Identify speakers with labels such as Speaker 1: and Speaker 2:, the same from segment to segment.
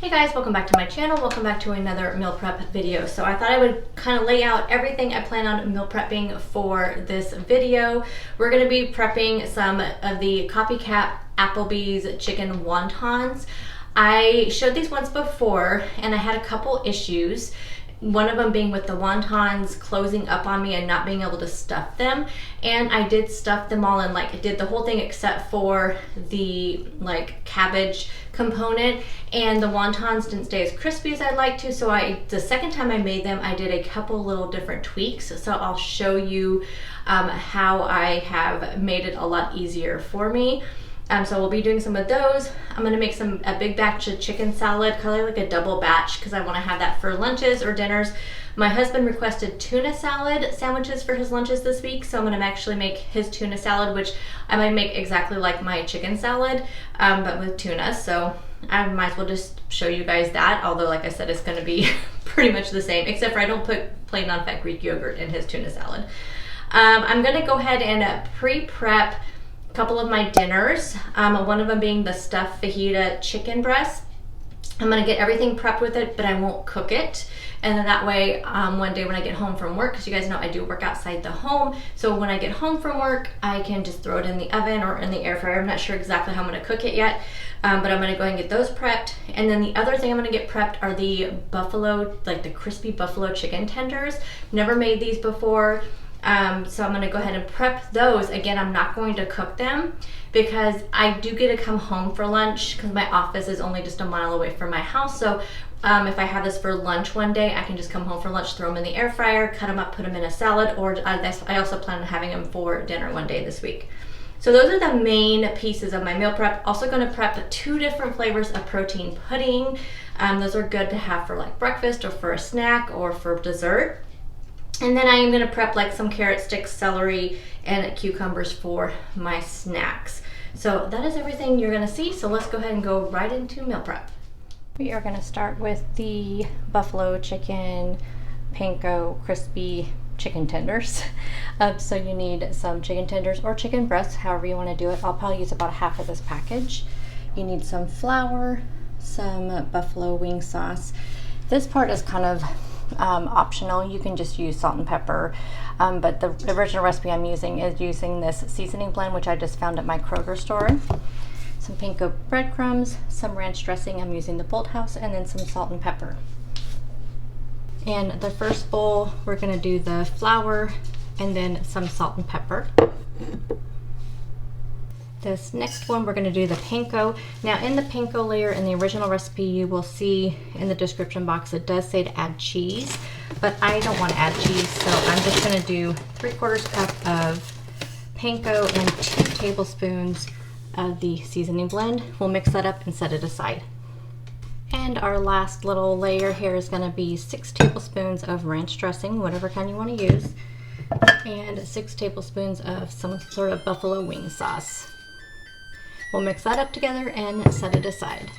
Speaker 1: Hey guys, welcome back to my channel. Welcome back to another meal prep video. So I thought I would kind of lay out everything I plan on meal prepping for this video. We're going to be prepping some of the copycat Applebee's chicken wontons. I showed these once before and I had a couple issues. One of them being with the wontons closing up on me and not being able to stuff them. And I did stuff them all and did the whole thing except for the cabbage component, and the wontons didn't stay as crispy as I'd like to. So the second time I made them, I did a couple little different tweaks. So I'll show you how I have made it a lot easier for me. So we'll be doing some of those. I'm gonna make a big batch of chicken salad, kind of like a double batch, because I wanna have that for lunches or dinners. My husband requested tuna salad sandwiches for his lunches this week, so I'm gonna actually make his tuna salad, which I might make exactly like my chicken salad, but with tuna. So I might as well just show you guys that, although like I said, it's gonna be pretty much the same, except for I don't put plain non-fat Greek yogurt in his tuna salad. I'm gonna go ahead and pre-prep a couple of my dinners, one of them being the stuffed fajita chicken breast. I'm gonna get everything prepped with it, but I won't cook it. And then that way, one day when I get home from work, because you guys know I do work outside the home, so when I get home from work, I can just throw it in the oven or in the air fryer. I'm not sure exactly how I'm gonna cook it yet, but I'm gonna go ahead and get those prepped. And then the other thing I'm gonna get prepped are the buffalo, the crispy buffalo chicken tenders. Never made these before. So I'm gonna go ahead and prep those. Again, I'm not going to cook them because I do get to come home for lunch because my office is only just a mile away from my house. So if I have this for lunch one day, I can just come home for lunch, throw them in the air fryer, cut them up, put them in a salad, or I also plan on having them for dinner one day this week. So those are the main pieces of my meal prep. Also gonna prep 2 different flavors of protein pudding. Those are good to have for breakfast or for a snack or for dessert. And then I am gonna prep some carrot sticks, celery, and cucumbers for my snacks. So that is everything you're gonna see. So let's go ahead and go right into meal prep. We are gonna start with the buffalo chicken panko crispy chicken tenders. So you need some chicken tenders or chicken breasts, however you wanna do it. I'll probably use about half of this package. You need some flour, some buffalo wing sauce. This part is kind of optional. You can just use salt and pepper, but the original recipe I'm using is using this seasoning blend, which I just found at my Kroger store. Some panko breadcrumbs, some ranch dressing, I'm using the Bolthouse, and then some salt and pepper. And the first bowl, we're going to do the flour and then some salt and pepper. This next one, we're going to do the panko. Now in the panko layer in the original recipe, you will see in the description box, it does say to add cheese, but I don't want to add cheese, so I'm just going to do 3/4 cup of panko and 2 tablespoons of the seasoning blend. We'll mix that up and set it aside. And our last little layer here is going to be 6 tablespoons of ranch dressing, whatever kind you want to use, and 6 tablespoons of some sort of buffalo wing sauce. We'll mix that up together and set it aside.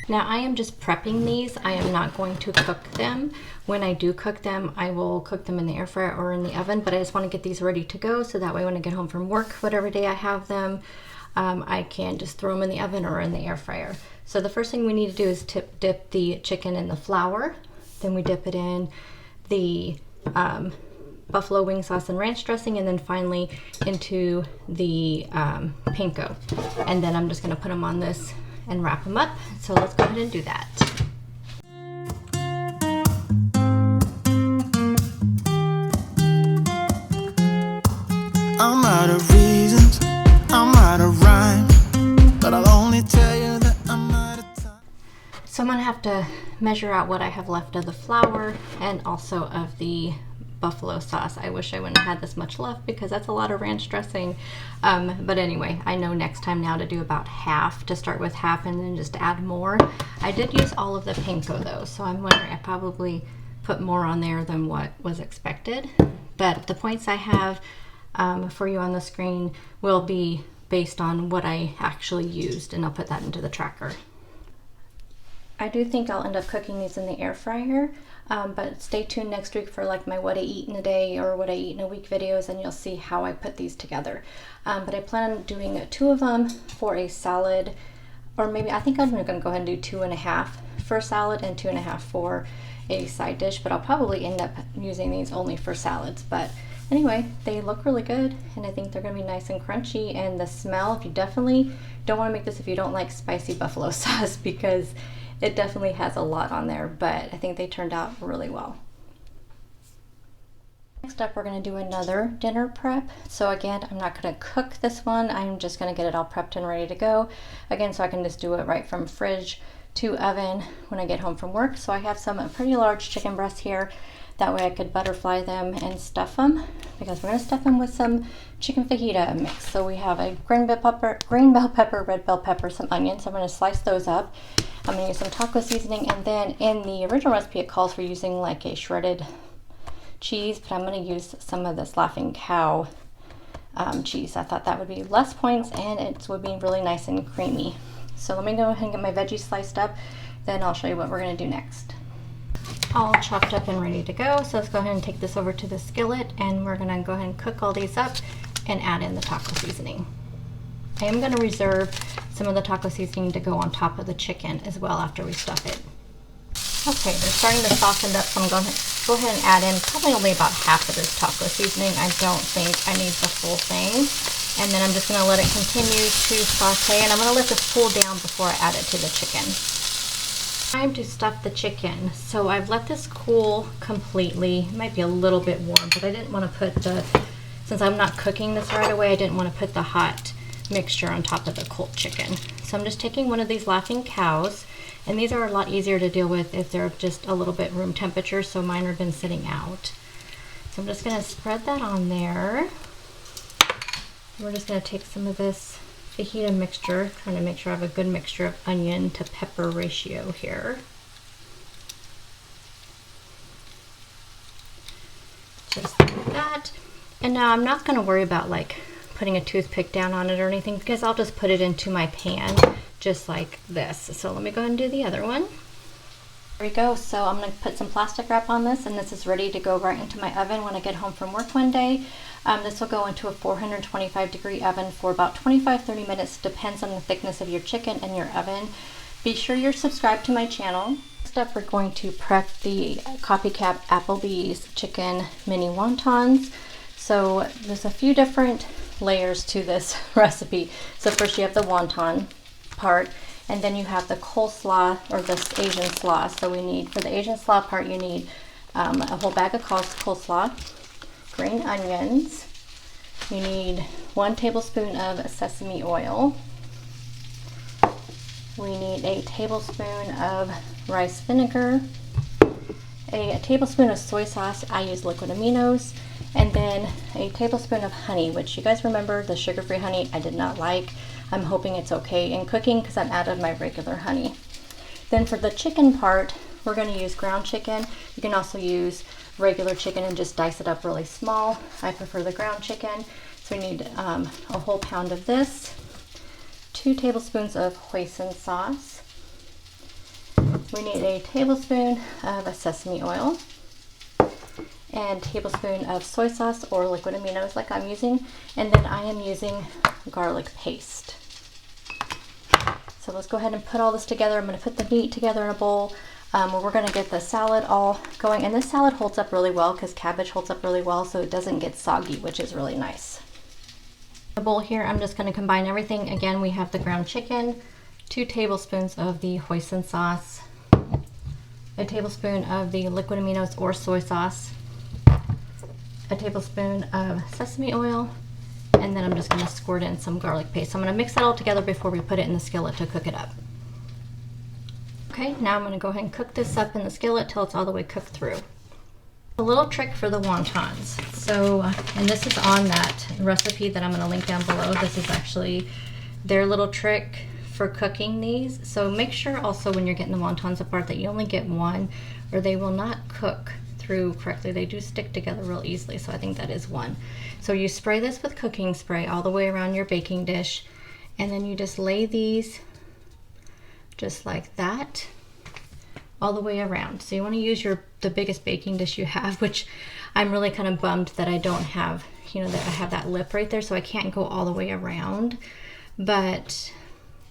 Speaker 1: Now I am just prepping these. I am not going to cook them. When I do cook them, I will cook them in the air fryer or in the oven, but I just want to get these ready to go so that way when I get home from work, whatever day I have them, I can just throw them in the oven or in the air fryer. So the first thing we need to do is dip the chicken in the flour. Then we dip it in the buffalo wing sauce and ranch dressing, and then finally into the panko. And then I'm just gonna put them on this and wrap them up. So let's go ahead and do that.
Speaker 2: I'm out of reasons, I'm out of rhyme, but I'll only tell you that I'm out of time.
Speaker 1: So I'm gonna have to measure out what I have left of the flour and also of the buffalo sauce. I wish I wouldn't have had this much left because that's a lot of ranch dressing. But anyway, I know next time now to do about half, to start with half and then just add more. I did use all of the panko though, so I'm wondering I probably put more on there than what was expected. But the points I have for you on the screen will be based on what I actually used, and I'll put that into the tracker. I do think I'll end up cooking these in the air fryer, but stay tuned next week for my what I eat in a day or what I eat in a week videos, and you'll see how I put these together. But I plan on doing 2 of them for a salad, or maybe I think I'm going to go ahead and do 2.5 for salad and 2.5 for a side dish, but I'll probably end up using these only for salads. But anyway, they look really good, and I think they're gonna be nice and crunchy. And the smell, if you definitely don't want to make this if you don't like spicy buffalo sauce, because it definitely has a lot on there, but I think they turned out really well. Next up, we're going to do another dinner prep. So again, I'm not going to cook this one. I'm just going to get it all prepped and ready to go. Again, so I can just do it right from fridge to oven when I get home from work. So I have some pretty large chicken breasts here. That way I could butterfly them and stuff them, because we're going to stuff them with some chicken fajita mix. So we have a green bell pepper, red bell pepper, some onions. So I'm going to slice those up. I'm going to use some taco seasoning, and then in the original recipe it calls for using like a shredded cheese, but I'm going to use some of this Laughing Cow cheese. I thought that would be less points and it would be really nice and creamy. So let me go ahead and get my veggies sliced up, then I'll show you what we're going to do next. All chopped up and ready to go. So let's go ahead and take this over to the skillet, and we're going to go ahead and cook all these up and add in the taco seasoning. I am going to reserve some of the taco seasoning to go on top of the chicken as well after we stuff it. Okay, they're starting to soften up, so I'm going to go ahead and add in probably only about half of this taco seasoning. I don't think I need the full thing. And then I'm just going to let it continue to saute, and I'm going to let this cool down before I add it to the chicken. Time to stuff the chicken. So I've let this cool completely. It might be a little bit warm, but I didn't want to put since I'm not cooking this right away, I didn't want to put the hot mixture on top of the cold chicken. So I'm just taking one of these Laughing Cows, and these are a lot easier to deal with if they're just a little bit room temperature, so mine have been sitting out. So I'm just going to spread that on there. We're just going to take some of this fajita mixture, trying to make sure I have a good mixture of onion to pepper ratio here. Just like that. And now I'm not going to worry about like putting a toothpick down on it or anything, because I'll just put it into my pan just like this. So let me go ahead and do the other one. There we go. So I'm going to put some plastic wrap on this, and this is ready to go right into my oven when I get home from work one day. This will go into a 425-degree oven for about 25-30 minutes. Depends on the thickness of your chicken and your oven. Be sure you're subscribed to my channel. Next up, we're going to prep the Copycat Applebee's chicken mini wontons. So there's a few different layers to this recipe. So first you have the wonton part, and then you have the coleslaw, or this Asian slaw. So we need, for the Asian slaw part, you need a whole bag of coleslaw, green onions, you need 1 tablespoon of sesame oil, we need a tablespoon of rice vinegar, a tablespoon of soy sauce, I use liquid aminos, and then a tablespoon of honey, which you guys remember the sugar-free honey I did not like. I'm hoping it's okay in cooking because I'm out of my regular honey. Then for the chicken part, we're going to use ground chicken. You can also use regular chicken and just dice it up really small. I prefer the ground chicken. So we need a whole pound of this, 2 tablespoons of hoisin sauce. We need a tablespoon of sesame oil, and a tablespoon of soy sauce or liquid aminos like I'm using, and then I am using garlic paste. So let's go ahead and put all this together. I'm going to put the meat together in a bowl. We're going to get the salad all going, and this salad holds up really well because cabbage holds up really well, so it doesn't get soggy, which is really nice. The bowl here, I'm just going to combine everything. Again, we have the ground chicken, 2 tablespoons of the hoisin sauce, a tablespoon of the liquid aminos or soy sauce, a tablespoon of sesame oil, and then I'm just going to squirt in some garlic paste. So I'm going to mix that all together before we put it in the skillet to cook it up. Okay, now I'm going to go ahead and cook this up in the skillet till it's all the way cooked through. A little trick for the wontons. So, and this is on that recipe that I'm going to link down below. This is actually their little trick for cooking these. So make sure also when you're getting the wontons apart that you only get one, or they will not cook through correctly. They do stick together real easily, so I think that is one. So you spray this with cooking spray all the way around your baking dish, and then you just lay these just like that all the way around. So you want to use the biggest baking dish you have, which I'm really kind of bummed that I don't have, you know, that I have that lip right there, so I can't go all the way around, but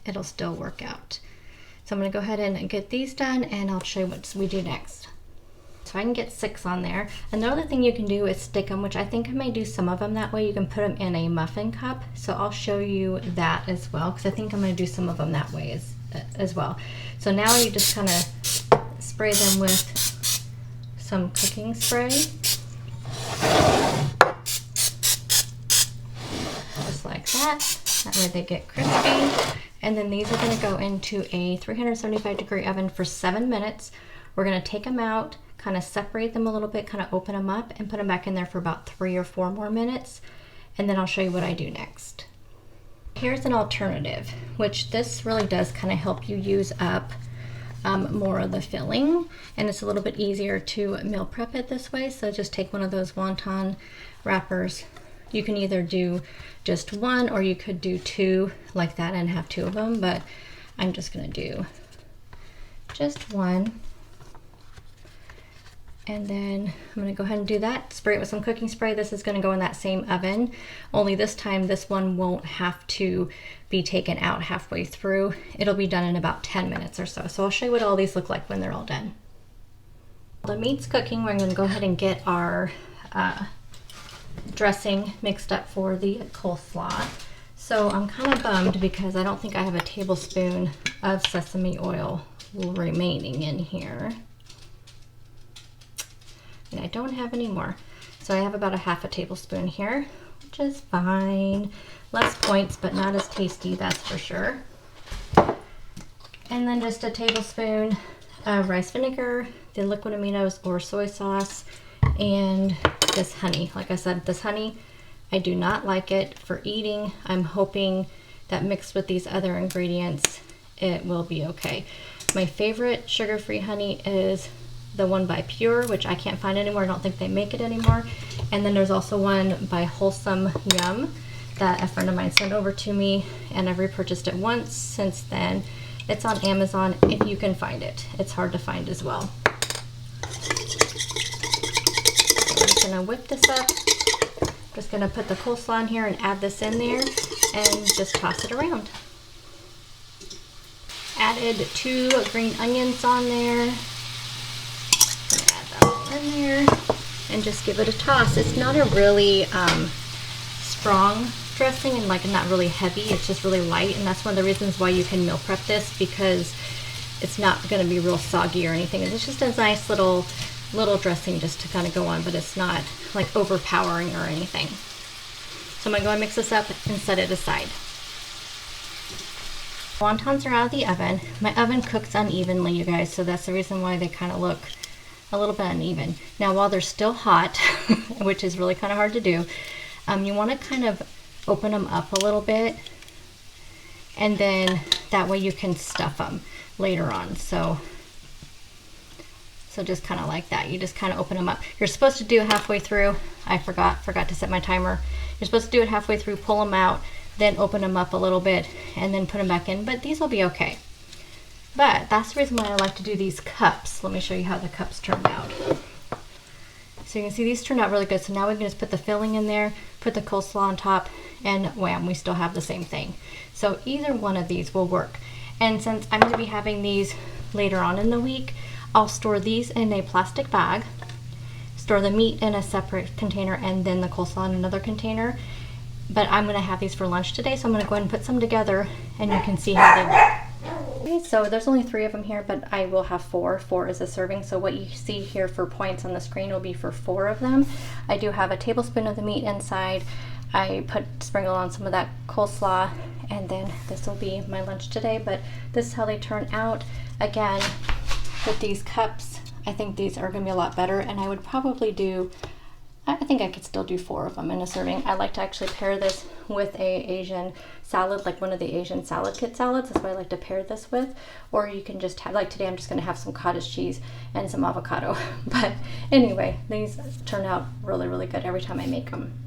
Speaker 1: it'll still work out. So So I'm gonna go ahead and get these done, and I'll show you what we do next. So I can get 6 on there. Another thing you can do is stick them, which I think I may do some of them that way. You can put them in a muffin cup. So I'll show you that as well, because I think I'm gonna do some of them that way as well. So now you just kind of spray them with some cooking spray. Just like that. That way they get crispy. And then these are gonna go into a 375-degree oven for 7 minutes. We're gonna take them out, kind of separate them a little bit, kind of open them up, and put them back in there for about 3 or 4 more minutes. And then I'll show you what I do next. Here's an alternative, which this really does kind of help you use up more of the filling, and it's a little bit easier to meal prep it this way. So just take one of those wonton wrappers. You can either do just one, or you could do 2 like that and have 2 of them, but I'm just gonna do just one. And then I'm gonna go ahead and do that, spray it with some cooking spray. This is gonna go in that same oven, only this time this one won't have to be taken out halfway through. It'll be done in about 10 minutes or so. So I'll show you what all these look like when they're all done. The meat's cooking. We're gonna go ahead and get our dressing mixed up for the coleslaw. So I'm kind of bummed because I don't think I have a tablespoon of sesame oil remaining in here. And I don't have any more. So I have about a half a tablespoon here, which is fine. Less points, but not as tasty, that's for sure. And then just a tablespoon of rice vinegar, the liquid aminos or soy sauce, and this honey. Like I said, this honey, I do not like it for eating. I'm hoping that mixed with these other ingredients, it will be okay. My favorite sugar-free honey is the one by Pure, which I can't find anymore. I don't think they make it anymore. And then there's also one by Wholesome Yum that a friend of mine sent over to me, and I've repurchased it once since then. It's on Amazon if you can find it. It's hard to find as well. So I'm just gonna whip this up. Just gonna put the coleslaw in here and add this in there and just toss it around. Added 2 green onions on there. In there and just give it a toss. It's not a really strong dressing and like not really heavy. It's just really light, and that's one of the reasons why you can meal prep this, because it's not going to be real soggy or anything. It's just a nice little dressing just to kind of go on, but it's not like overpowering or anything. So I'm going to go and mix this up and set it aside. Wontons are out of the oven. My oven cooks unevenly, you guys, so that's the reason why they kind of look a little bit uneven. Now, while they're still hot, which is really kind of hard to do, you want to kind of open them up a little bit, and then that way you can stuff them later on. So just kind of like that. You just kind of open them up. You're supposed to do it halfway through. I forgot to set my timer. You're supposed to do it halfway through, pull them out, then open them up a little bit, and then put them back in. But these will be okay. But that's the reason why I like to do these cups. Let me show you how the cups turned out. So you can see these turned out really good. So now we can just put the filling in there, put the coleslaw on top, and wham, we still have the same thing. So either one of these will work. And since I'm going to be having these later on in the week, I'll store these in a plastic bag, store the meat in a separate container, and then the coleslaw in another container. But I'm going to have these for lunch today, so I'm going to go ahead and put some together, and you can see how they work. Okay, so there's only 3 of them here, but I will have 4. 4 is a serving, so what you see here for points on the screen will be for 4 of them. I do have a tablespoon of the meat inside. I sprinkled on some of that coleslaw, and then this will be my lunch today. But this is how they turn out. Again, with these cups, I think these are going to be a lot better, and I would probably do, I think I could still do 4 of them in a serving. I like to actually pair this with a Asian salad, like one of the Asian salad kit salads. That's what I like to pair this with. Or you can just have, like today I'm just going to have some cottage cheese and some avocado. But anyway, these turn out really, really good every time I make them.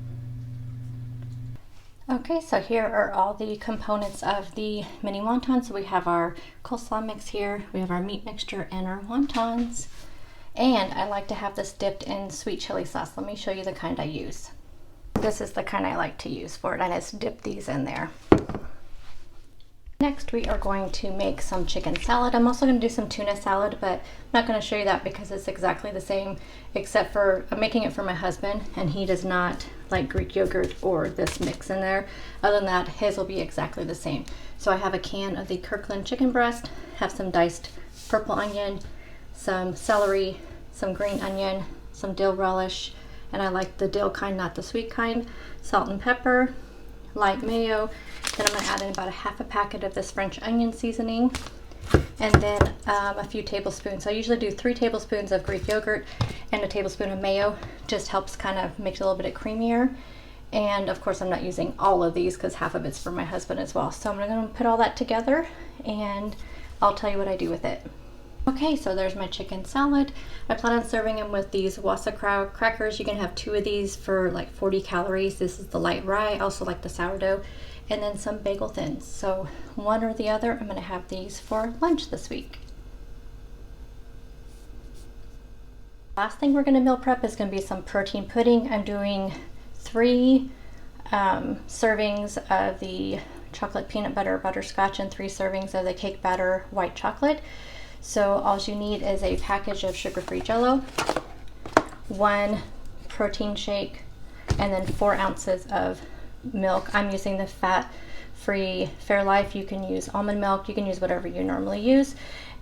Speaker 1: Okay, so here are all the components of the mini wontons. So we have our coleslaw mix here, we have our meat mixture, and our wontons. And I like to have this dipped in sweet chili sauce. Let me show you the kind I use. This is the kind I like to use for it. I just dip these in there. Next, we are going to make some chicken salad. I'm also going to do some tuna salad, but I'm not going to show you that because it's exactly the same, except for I'm making it for my husband, and he does not like Greek yogurt or this mix in there. Other than that, his will be exactly the same. So I have a can of the Kirkland chicken breast, have some diced purple onion, some celery, some green onion, some dill relish, and I like the dill kind, not the sweet kind, salt and pepper, light mayo. Then I'm going to add in about a half a packet of this French onion seasoning, and then a few tablespoons. I usually do 3 tablespoons of Greek yogurt and a tablespoon of mayo. Just helps kind of make it a little bit creamier. And of course I'm not using all of these because half of it's for my husband as well. So I'm going to put all that together and I'll tell you what I do with it. Okay, so there's my chicken salad. I plan on serving them with these Wasserkraut crackers. You can have 2 of these for like 40 calories. This is the light rye. I also like the sourdough. And then some bagel thins. So one or the other, I'm going to have these for lunch this week. Last thing we're going to meal prep is going to be some protein pudding. I'm doing 3 servings of the chocolate peanut butter butterscotch and 3 servings of the cake batter white chocolate. So all you need is a package of sugar-free Jell-O, 1 protein shake, and then 4 ounces of milk. I'm using the fat-free Fairlife. You can use almond milk. You can use whatever you normally use.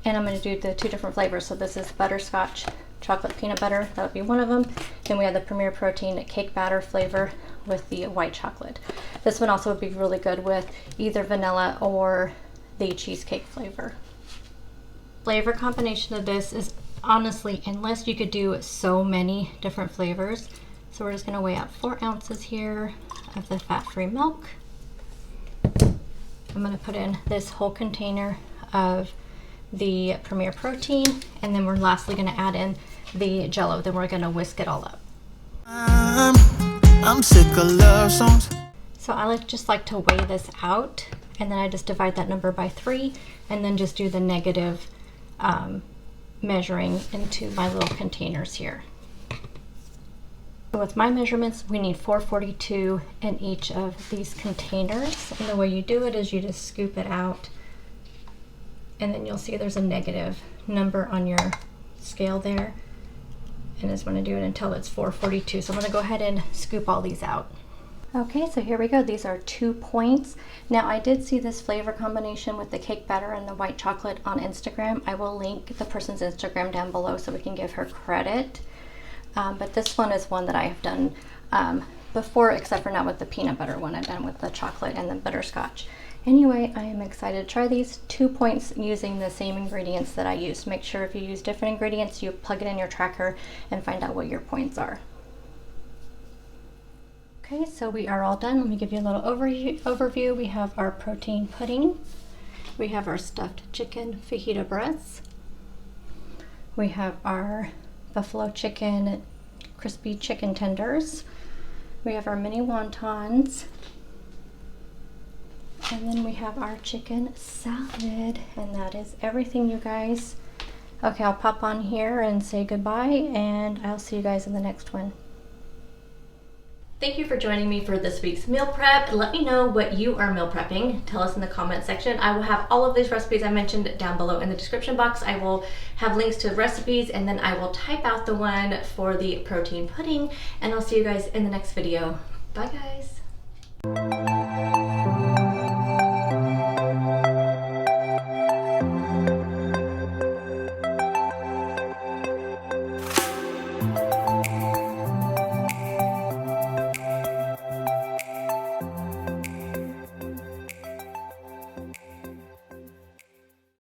Speaker 1: And I'm going to do the 2 different flavors. So this is butterscotch chocolate peanut butter. That would be one of them. Then we have the Premier Protein cake batter flavor with the white chocolate. This one also would be really good with either vanilla or the cheesecake flavor. Flavor combination of this is honestly endless. You could do so many different flavors. So we're just going to weigh out 4 ounces here of the fat-free milk. I'm going to put in this whole container of the Premier Protein, and then we're lastly going to add in the Jell-O. Then we're going to whisk it all up.
Speaker 2: I'm sick of love songs.
Speaker 1: So I just like to weigh this out, and then I just divide that number by 3, and then just do the negative measuring into my little containers here. So with my measurements, we need 442 in each of these containers. And the way you do it is you just scoop it out, and then you'll see there's a negative number on your scale there. And I just want to do it until it's 442. So I'm going to go ahead and scoop all these out. Okay, so here we go. These are 2 points. Now I did see this flavor combination with the cake batter and the white chocolate on Instagram. I will link the person's Instagram down below so we can give her credit. But this one is one that I have done before, except for not with the peanut butter one. I've done with the chocolate and the butterscotch. Anyway, I am excited to try these 2 points using the same ingredients that I used. Make sure if you use different ingredients, you plug it in your tracker and find out what your points are. Okay, so we are all done. Let me give you a little overview. We have our protein pudding. We have our stuffed chicken fajita breasts. We have our buffalo chicken crispy chicken tenders. We have our mini wontons. And then we have our chicken salad. And that is everything, you guys. Okay, I'll pop on here and say goodbye, and I'll see you guys in the next one. Thank you for joining me for this week's meal prep. Let me know what you are meal prepping. Tell us in the comment section. I will have all of these recipes I mentioned down below in the description box. I will have links to recipes, and then I will type out the one for the protein pudding, and I'll see you guys in the next video. Bye guys.